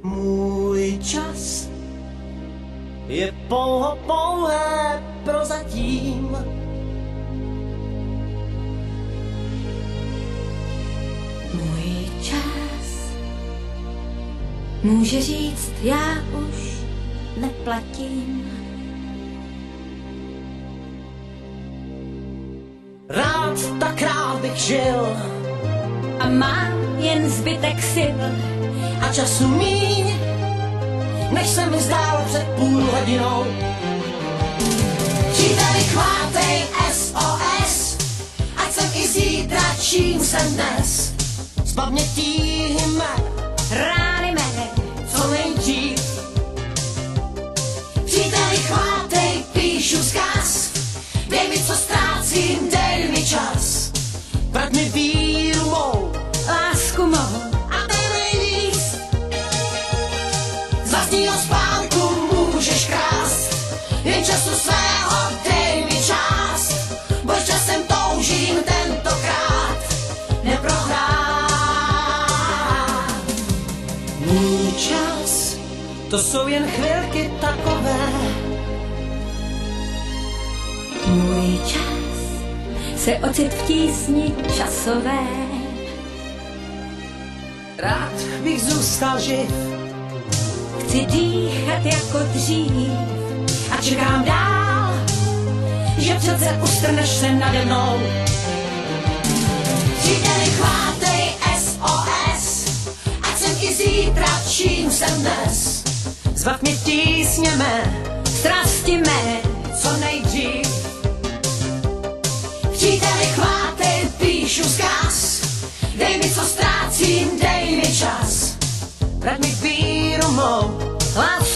Můj čas je pouhé prozatím. Můj čas může říct, já už neplatím. Tak rád bych žil A mám jen zbytek sil a času míň, než se mi zdálo před půl hodinou. Příteli, chvátej SOS, ať jsem i zítra, čím jsem dnes. Zbav mě tíhy mé, rány mé, co nejdřív. Příteli, chvátej, píšu vzkaz, dej mi, co ztrácím, dej mi čas. Vrať mi víru mou, lásku mou a ten nejvíc. Z vlastního spánku můžeš krást, jen času svého dej mi část. Bož časem toužím tentokrát neprohrát. Můj čas, to jsou jen chvilky takové. Můj čas se ocit v tísni časové. Rád bych zůstal živ, Chci dýchat jako dřív a čekám dál, že přece ustrneš se nade mnou. Příteli, chvátej SOS, ať jsem i zítra, čím jsem dnes. Zbav mě tísně mé, strasti mé, co nejdřív. Příteli, chvátej, píšu vzkaz, dej mi, co ztrácím, dej mi čas. Vrať mi víru mou, lásku